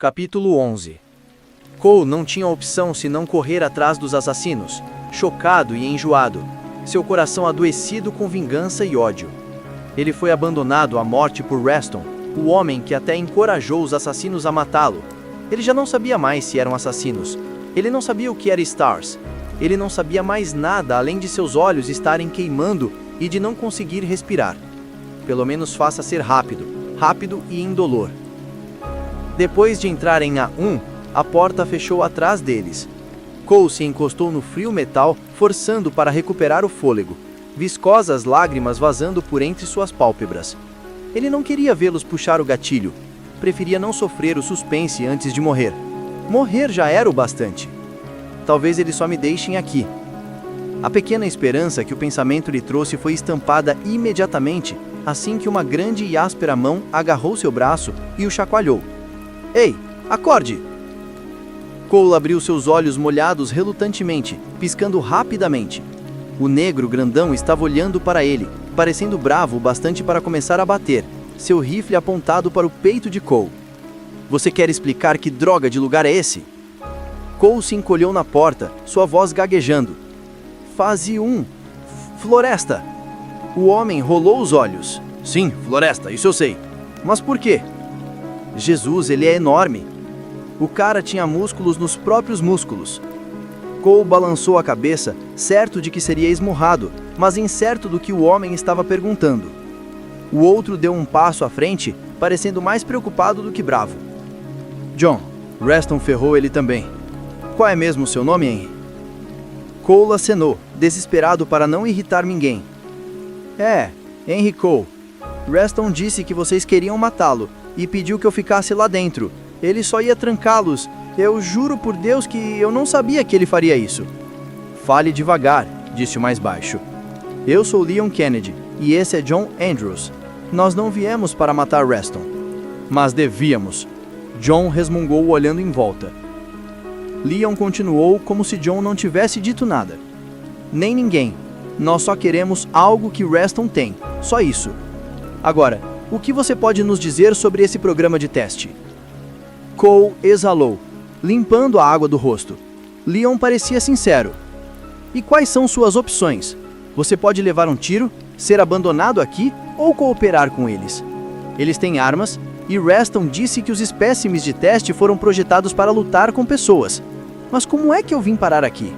Capítulo 11. Cole não tinha opção senão correr atrás dos assassinos, chocado e enjoado, seu coração adoecido com vingança e ódio. Ele foi abandonado à morte por Reston, o homem que até encorajou os assassinos a matá-lo. Ele já não sabia mais se eram assassinos. Ele não sabia o que era Stars. Ele não sabia mais nada além de seus olhos estarem queimando e de não conseguir respirar. Pelo menos faça ser rápido e indolor. Depois de entrarem na 1, a porta fechou atrás deles. Cole se encostou no frio metal, forçando para recuperar o fôlego, viscosas lágrimas vazando por entre suas pálpebras. Ele não queria vê-los puxar o gatilho. Preferia não sofrer o suspense antes de morrer. Morrer já era o bastante. Talvez eles só me deixem aqui. A pequena esperança que o pensamento lhe trouxe foi estampada imediatamente, assim que uma grande e áspera mão agarrou seu braço e o chacoalhou. Ei, acorde! Cole abriu seus olhos molhados relutantemente, piscando rapidamente. O negro grandão estava olhando para ele, parecendo bravo o bastante para começar a bater, seu rifle apontado para o peito de Cole. Você quer explicar que droga de lugar é esse? Cole se encolheu na porta, sua voz gaguejando. Fase 1. Floresta. O homem rolou os olhos. Sim, floresta, isso eu sei. Mas por quê? Jesus, ele é enorme. O cara tinha músculos nos próprios músculos. Cole balançou a cabeça, certo de que seria esmurrado, mas incerto do que o homem estava perguntando. O outro deu um passo à frente, parecendo mais preocupado do que bravo. John, Reston ferrou ele também. Qual é mesmo o seu nome, Henry? Cole acenou, desesperado para não irritar ninguém. Henry Cole. Reston disse que vocês queriam matá-lo e pediu que eu ficasse lá dentro. Ele só ia trancá-los. Eu juro por Deus que eu não sabia que ele faria isso. Fale devagar, disse o mais baixo. Eu sou Leon Kennedy e esse é John Andrews. Nós não viemos para matar Reston. Mas devíamos. John resmungou olhando em volta. Leon continuou como se John não tivesse dito nada. Nem ninguém. Nós só queremos algo que Reston tem. Só isso. Agora, o que você pode nos dizer sobre esse programa de teste? Cole exalou, limpando a água do rosto. Leon parecia sincero. E quais são suas opções? Você pode levar um tiro, ser abandonado aqui ou cooperar com eles. Eles têm armas e Reston disse que os espécimes de teste foram projetados para lutar com pessoas. Mas como é que eu vim parar aqui?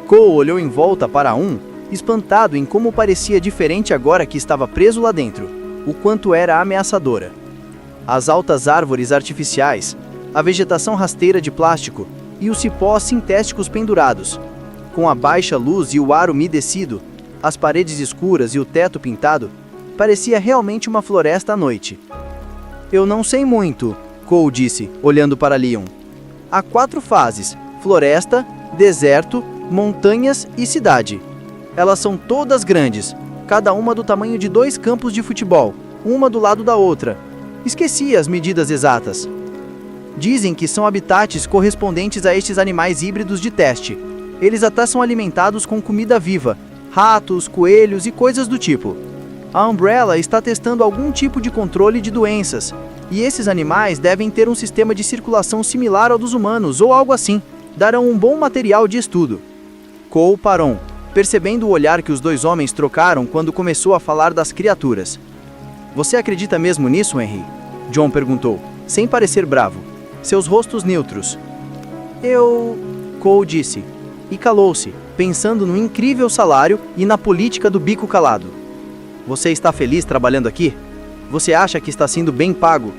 Cole olhou em volta para espantado em como parecia diferente agora que estava preso lá dentro, o quanto era ameaçadora. As altas árvores artificiais, a vegetação rasteira de plástico e os cipós sintéticos pendurados. Com a baixa luz e o ar umedecido, as paredes escuras e o teto pintado, parecia realmente uma floresta à noite. Eu não sei muito, Cole disse, olhando para Leon. Há 4 fases: floresta, deserto, montanhas e cidade. Elas são todas grandes, cada uma do tamanho de 2 campos de futebol, uma do lado da outra. Esqueci as medidas exatas. Dizem que são habitats correspondentes a estes animais híbridos de teste. Eles até são alimentados com comida viva, ratos, coelhos e coisas do tipo. A Umbrella está testando algum tipo de controle de doenças, e esses animais devem ter um sistema de circulação similar ao dos humanos ou algo assim. Darão um bom material de estudo. Cole parou, percebendo o olhar que os 2 homens trocaram quando começou a falar das criaturas. Você acredita mesmo nisso, Henry? John perguntou, sem parecer bravo. Seus rostos neutros. Cole disse, e calou-se, pensando no incrível salário e na política do bico calado. Você está feliz trabalhando aqui? Você acha que está sendo bem pago?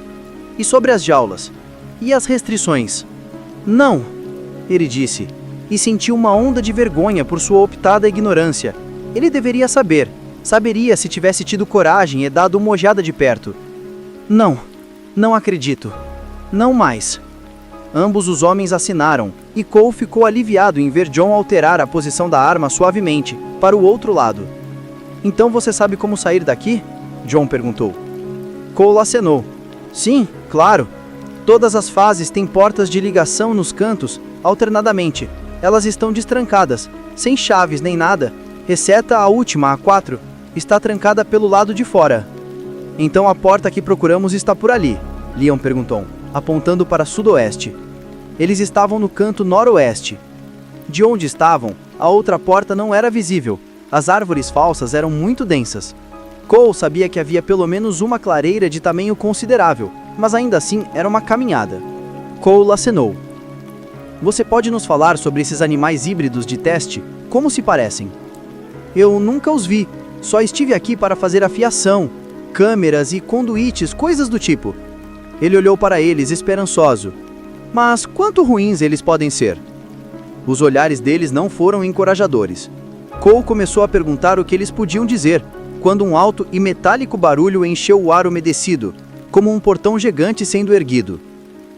E sobre as jaulas? E as restrições? Não, ele disse, e sentiu uma onda de vergonha por sua optada ignorância. Ele deveria saber. Saberia se tivesse tido coragem e dado uma olhada de perto. Não acredito. Não mais. Ambos os homens assinaram, e Cole ficou aliviado em ver John alterar a posição da arma suavemente, para o outro lado. Então você sabe como sair daqui? John perguntou. Cole acenou. Sim, claro. Todas as fases têm portas de ligação nos cantos, alternadamente. Elas estão destrancadas, sem chaves nem nada, exceto a última, a 4. Está trancada pelo lado de fora. Então a porta que procuramos está por ali, Leon perguntou. apontando para sudoeste. Eles estavam no canto noroeste. De onde estavam, a outra porta não era visível. As árvores falsas eram muito densas. Cole sabia que havia pelo menos uma clareira de tamanho considerável, mas ainda assim era uma caminhada. Cole acenou. Você pode nos falar sobre esses animais híbridos de teste? Como se parecem? Eu nunca os vi, só estive aqui para fazer afiação, câmeras e conduítes, coisas do tipo. Ele olhou para eles esperançoso. Mas quanto ruins eles podem ser? Os olhares deles não foram encorajadores. Cole começou a perguntar o que eles podiam dizer, quando um alto e metálico barulho encheu o ar umedecido, como um portão gigante sendo erguido.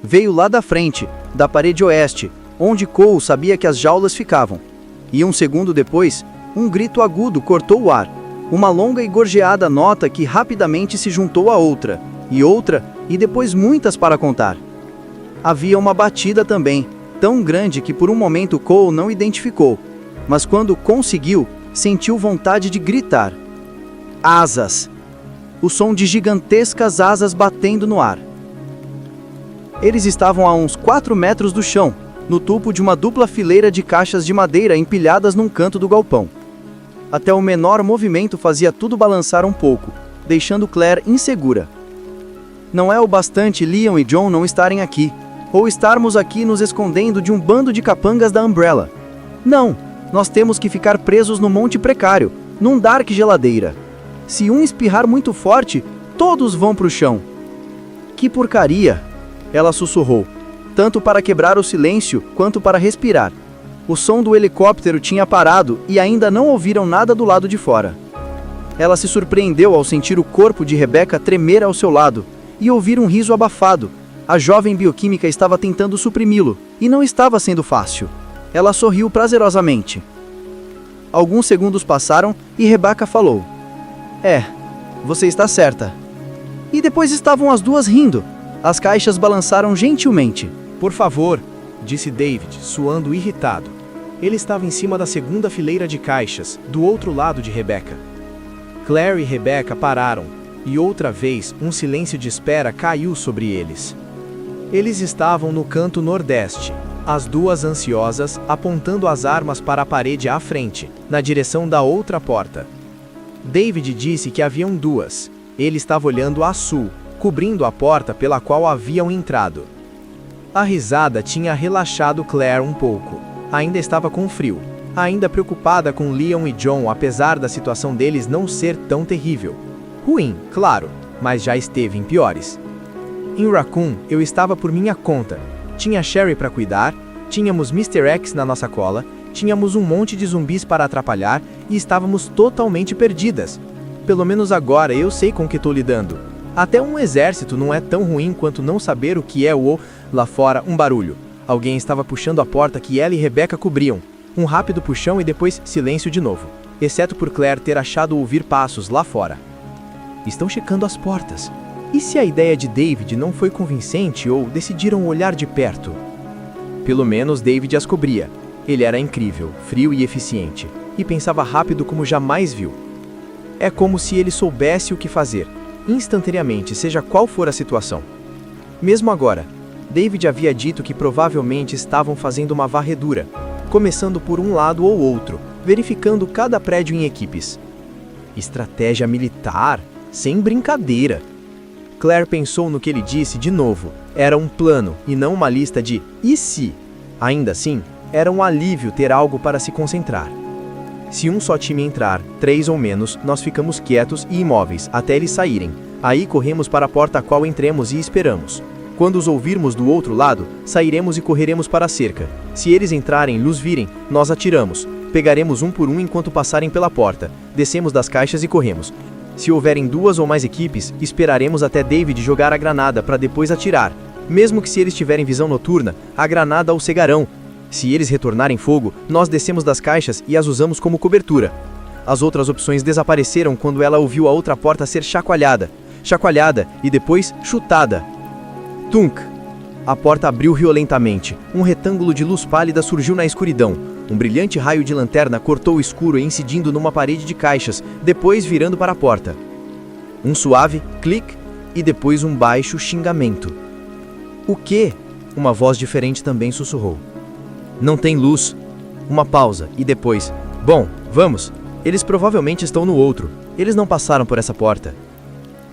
Veio lá da frente, da parede oeste, onde Cole sabia que as jaulas ficavam. E um segundo depois, um grito agudo cortou o ar, uma longa e gorjeada nota que rapidamente se juntou a outra, e depois muitas para contar. Havia uma batida também, tão grande que por um momento Cole não identificou, mas quando conseguiu, sentiu vontade de gritar. Asas! O som de gigantescas asas batendo no ar. Eles estavam a uns 4 metros do chão, no topo de uma dupla fileira de caixas de madeira empilhadas num canto do galpão. Até o menor movimento fazia tudo balançar um pouco, deixando Claire insegura. Não é o bastante Leon e John não estarem aqui, ou estarmos aqui nos escondendo de um bando de capangas da Umbrella. Não, nós temos que ficar presos no Monte Precário, num Dark Geladeira. Se um espirrar muito forte, todos vão pro chão. Que porcaria! Ela sussurrou, tanto para quebrar o silêncio quanto para respirar. O som do helicóptero tinha parado e ainda não ouviram nada do lado de fora. Ela se surpreendeu ao sentir o corpo de Rebecca tremer ao seu lado e ouvir um riso abafado. A jovem bioquímica estava tentando suprimi-lo e não estava sendo fácil. Ela sorriu prazerosamente. Alguns segundos passaram e Rebecca falou: você está certa. E depois estavam as duas rindo. As caixas balançaram gentilmente. Por favor, disse David, suando irritado. Ele estava em cima da segunda fileira de caixas, do outro lado de Rebecca. Claire e Rebecca pararam, e outra vez um silêncio de espera caiu sobre eles. Eles estavam no canto nordeste, as duas ansiosas, apontando as armas para a parede à frente, na direção da outra porta. David disse que haviam duas. Ele estava olhando a sul, cobrindo a porta pela qual haviam entrado. A risada tinha relaxado Claire um pouco. Ainda estava com frio, ainda preocupada com Leon e John, apesar da situação deles não ser tão terrível. Ruim, claro, mas já esteve em piores. Em Raccoon, eu estava por minha conta. Tinha Sherry para cuidar, tínhamos Mr. X na nossa cola, tínhamos um monte de zumbis para atrapalhar e estávamos totalmente perdidas. Pelo menos agora eu sei com que estou lidando. Até um exército não é tão ruim quanto não saber o que é lá fora, um barulho. Alguém estava puxando a porta que ela e Rebecca cobriam. Um rápido puxão e depois silêncio de novo, exceto por Claire ter achado ouvir passos lá fora. Estão checando as portas. E se a ideia de David não foi convincente ou decidiram olhar de perto? Pelo menos David as cobria. Ele era incrível, frio e eficiente, e pensava rápido como jamais viu. É como se ele soubesse o que fazer, instantaneamente, seja qual for a situação. Mesmo agora, David havia dito que provavelmente estavam fazendo uma varredura, começando por um lado ou outro, verificando cada prédio em equipes. Estratégia militar? Sem brincadeira. Claire pensou no que ele disse de novo. Era um plano e não uma lista de "e se?". Ainda assim, era um alívio ter algo para se concentrar. Se um só time entrar, 3 ou menos, nós ficamos quietos e imóveis até eles saírem. Aí corremos para a porta a qual entremos e esperamos. Quando os ouvirmos do outro lado, sairemos e correremos para a cerca. Se eles entrarem e nos virem, nós atiramos. Pegaremos um por um enquanto passarem pela porta. Descemos das caixas e corremos. Se houverem 2 ou mais equipes, esperaremos até David jogar a granada para depois atirar. Mesmo que se eles tiverem visão noturna, a granada os cegarão. Se eles retornarem fogo, nós descemos das caixas e as usamos como cobertura. As outras opções desapareceram quando ela ouviu a outra porta ser chacoalhada e depois chutada. Tunk! A porta abriu violentamente. Um retângulo de luz pálida surgiu na escuridão. Um brilhante raio de lanterna cortou o escuro incidindo numa parede de caixas, depois virando para a porta. Um suave clique e depois um baixo xingamento. O quê? Uma voz diferente também sussurrou. Não tem luz. Uma pausa, e depois... Bom, vamos. Eles provavelmente estão no outro. Eles não passaram por essa porta.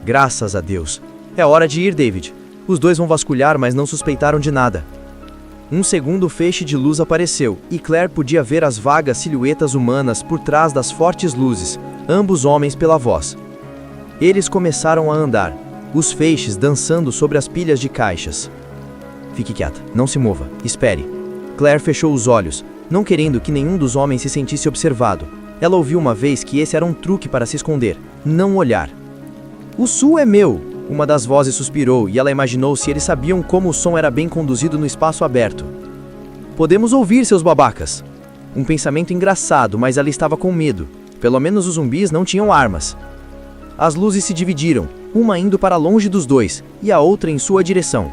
Graças a Deus. É hora de ir, David. Os dois vão vasculhar, mas não suspeitaram de nada. Um segundo feixe de luz apareceu, e Claire podia ver as vagas silhuetas humanas por trás das fortes luzes, ambos homens pela voz. Eles começaram a andar, os feixes dançando sobre as pilhas de caixas. Fique quieta, não se mova, espere. Claire fechou os olhos, não querendo que nenhum dos homens se sentisse observado. Ela ouviu uma vez que esse era um truque para se esconder, não olhar. O sul é meu, uma das vozes suspirou e ela imaginou se eles sabiam como o som era bem conduzido no espaço aberto. Podemos ouvir, seus babacas. Um pensamento engraçado, mas ela estava com medo. Pelo menos os zumbis não tinham armas. As luzes se dividiram, uma indo para longe dos dois e a outra em sua direção.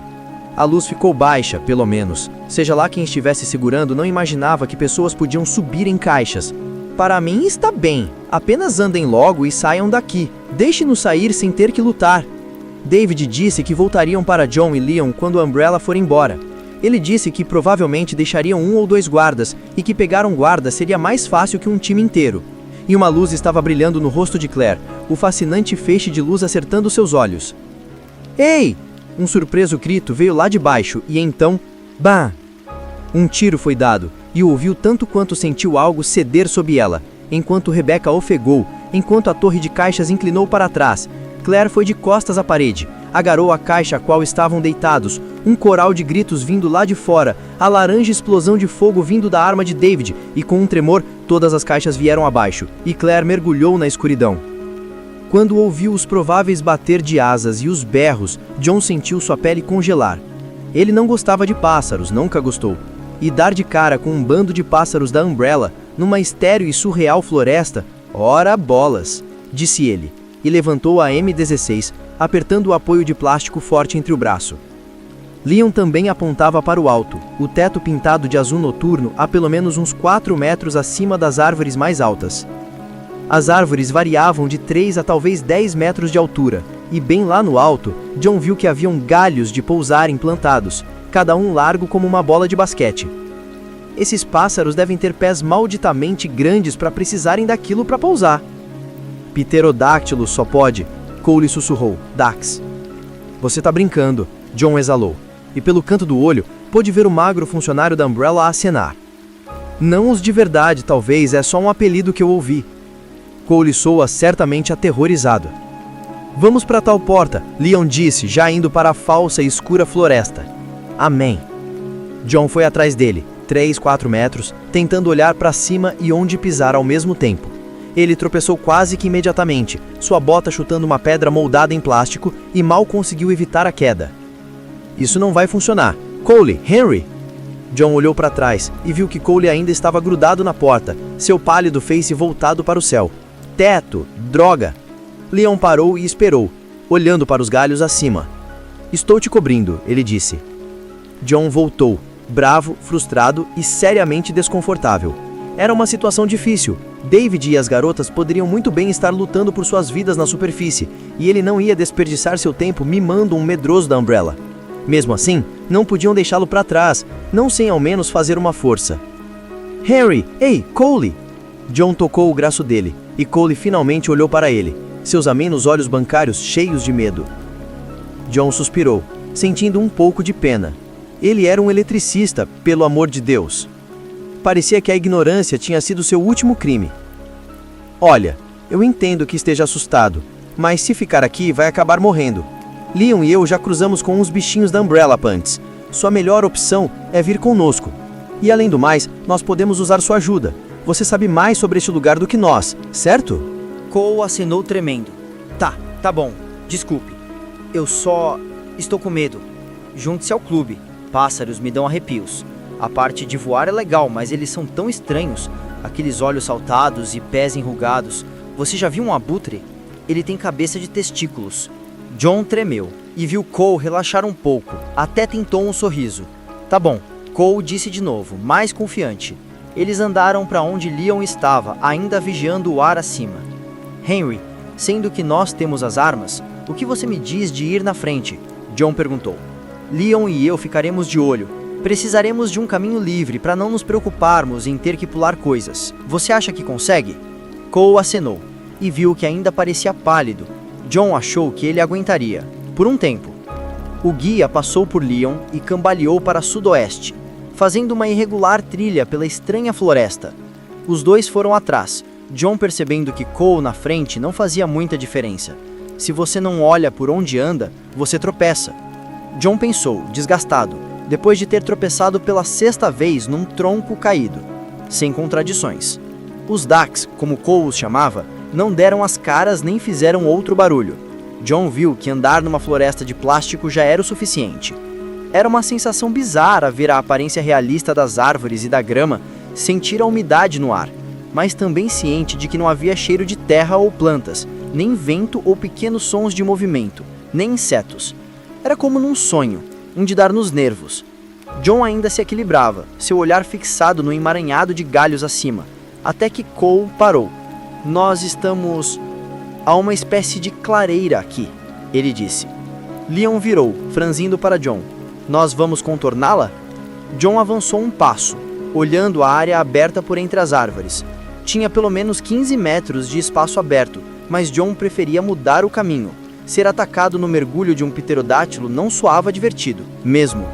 A luz ficou baixa, pelo menos. Seja lá quem estivesse segurando não imaginava que pessoas podiam subir em caixas. Para mim está bem. Apenas andem logo e saiam daqui. Deixe-nos sair sem ter que lutar. David disse que voltariam para John e Leon quando a Umbrella for embora. Ele disse que provavelmente deixariam 1 ou 2 guardas e que pegar um guarda seria mais fácil que um time inteiro. E uma luz estava brilhando no rosto de Claire, o fascinante feixe de luz acertando seus olhos. Ei! Um surpreso grito veio lá de baixo e então... Bah! Um tiro foi dado e ouviu tanto quanto sentiu algo ceder sob ela, enquanto Rebecca ofegou, enquanto a torre de caixas inclinou para trás. Claire foi de costas à parede, agarrou a caixa a qual estavam deitados, um coral de gritos vindo lá de fora, a laranja explosão de fogo vindo da arma de David, e com um tremor, todas as caixas vieram abaixo, e Claire mergulhou na escuridão. Quando ouviu os prováveis bater de asas e os berros, John sentiu sua pele congelar. Ele não gostava de pássaros, nunca gostou. E dar de cara com um bando de pássaros da Umbrella, numa estéril e surreal floresta, ora bolas, disse ele, e levantou a M16, apertando o apoio de plástico forte entre o braço. Leon também apontava para o alto, o teto pintado de azul noturno a pelo menos uns 4 metros acima das árvores mais altas. As árvores variavam de 3 a talvez 10 metros de altura, e bem lá no alto, John viu que haviam galhos de pousar implantados, cada um largo como uma bola de basquete. Esses pássaros devem ter pés malditamente grandes para precisarem daquilo para pousar. Pterodáctilo só pode, Cole sussurrou, Dax. Você tá brincando, John exalou, e pelo canto do olho, pôde ver o magro funcionário da Umbrella acenar. Não os de verdade, talvez, é só um apelido que eu ouvi. Cole soa certamente aterrorizado. Vamos para tal porta, Leon disse, já indo para a falsa e escura floresta. Amém. John foi atrás dele, 3, 4 metros, tentando olhar para cima e onde pisar ao mesmo tempo. Ele tropeçou quase que imediatamente, sua bota chutando uma pedra moldada em plástico e mal conseguiu evitar a queda. Isso não vai funcionar. Cole, Henry! John olhou para trás e viu que Cole ainda estava grudado na porta, seu pálido face voltado para o céu. Teto! Droga! Leon parou e esperou, olhando para os galhos acima. Estou te cobrindo, ele disse. John voltou, bravo, frustrado e seriamente desconfortável. Era uma situação difícil. David e as garotas poderiam muito bem estar lutando por suas vidas na superfície, e ele não ia desperdiçar seu tempo mimando um medroso da Umbrella. Mesmo assim, não podiam deixá-lo para trás, não sem ao menos fazer uma força. Henry! Ei, Cole! John tocou o braço dele, e Cole finalmente olhou para ele, seus amenos olhos bancários cheios de medo. John suspirou, sentindo um pouco de pena. Ele era um eletricista, pelo amor de Deus. Parecia que a ignorância tinha sido seu último crime. Olha, eu entendo que esteja assustado, mas se ficar aqui vai acabar morrendo. Leon e eu já cruzamos com uns bichinhos da Umbrella antes. Sua melhor opção é vir conosco. E além do mais, nós podemos usar sua ajuda. Você sabe mais sobre este lugar do que nós, certo? Cole acenou tremendo. Tá bom, desculpe. Eu só... estou com medo. Junte-se ao clube. Pássaros me dão arrepios. A parte de voar é legal, mas eles são tão estranhos. Aqueles olhos saltados e pés enrugados. Você já viu um abutre? Ele tem cabeça de testículos. John tremeu e viu Cole relaxar um pouco. Até tentou um sorriso. Tá bom, Cole disse de novo, mais confiante. Eles andaram para onde Leon estava, ainda vigiando o ar acima. Henry, sendo que nós temos as armas, o que você me diz de ir na frente? John perguntou. Leon e eu ficaremos de olho. Precisaremos de um caminho livre para não nos preocuparmos em ter que pular coisas. Você acha que consegue? Cole acenou e viu que ainda parecia pálido. John achou que ele aguentaria, por um tempo. O guia passou por Leon e cambaleou para sudoeste, fazendo uma irregular trilha pela estranha floresta. Os dois foram atrás, John percebendo que Cole na frente não fazia muita diferença. Se você não olha por onde anda, você tropeça. John pensou, desgastado, depois de ter tropeçado pela 6ª vez num tronco caído. Sem contradições. Os Dax, como Cole os chamava, não deram as caras nem fizeram outro barulho. John viu que andar numa floresta de plástico já era o suficiente. Era uma sensação bizarra ver a aparência realista das árvores e da grama, sentir a umidade no ar, mas também ciente de que não havia cheiro de terra ou plantas, nem vento ou pequenos sons de movimento, nem insetos. Era como num sonho, um de dar nos nervos. John ainda se equilibrava, seu olhar fixado no emaranhado de galhos acima, até que Cole parou. Nós estamos... Há uma espécie de clareira aqui, ele disse. Leon virou, franzindo para John. Nós vamos contorná-la? John avançou um passo, olhando a área aberta por entre as árvores. Tinha pelo menos 15 metros de espaço aberto, mas John preferia mudar o caminho. Ser atacado no mergulho de um pterodátilo não soava divertido, mesmo.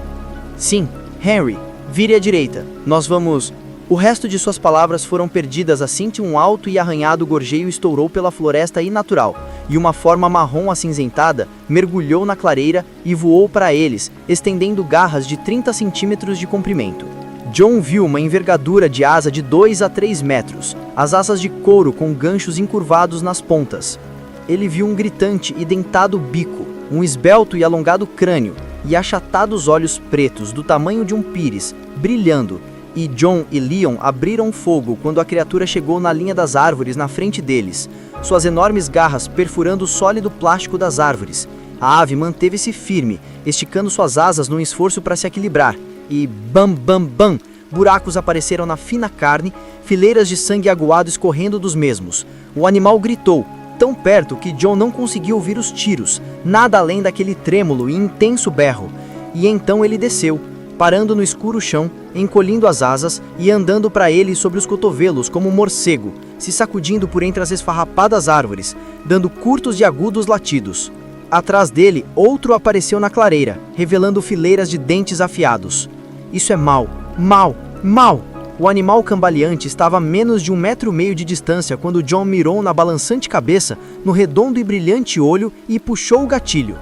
Sim, Henry, vire à direita. Nós vamos... O resto de suas palavras foram perdidas assim que um alto e arranhado gorjeio estourou pela floresta inatural, e uma forma marrom acinzentada mergulhou na clareira e voou para eles, estendendo garras de 30 centímetros de comprimento. John viu uma envergadura de asa de 2 a 3 metros, as asas de couro com ganchos encurvados nas pontas. Ele viu um gritante e dentado bico, um esbelto e alongado crânio, e achatados olhos pretos do tamanho de um pires, brilhando, e John e Leon abriram fogo quando a criatura chegou na linha das árvores na frente deles, suas enormes garras perfurando o sólido plástico das árvores. A ave manteve-se firme, esticando suas asas num esforço para se equilibrar, e bam bam bam, buracos apareceram na fina carne, fileiras de sangue aguado escorrendo dos mesmos. O animal gritou, tão perto que John não conseguiu ouvir os tiros, nada além daquele trêmulo e intenso berro. E então ele desceu, parando no escuro chão, encolhendo as asas e andando para ele sobre os cotovelos como um morcego, se sacudindo por entre as esfarrapadas árvores, dando curtos e agudos latidos. Atrás dele, outro apareceu na clareira, revelando fileiras de dentes afiados. Isso é mau, mau, mau! O animal cambaleante estava a menos de 1,5 metros de distância quando John mirou na balançante cabeça, no redondo e brilhante olho e puxou o gatilho.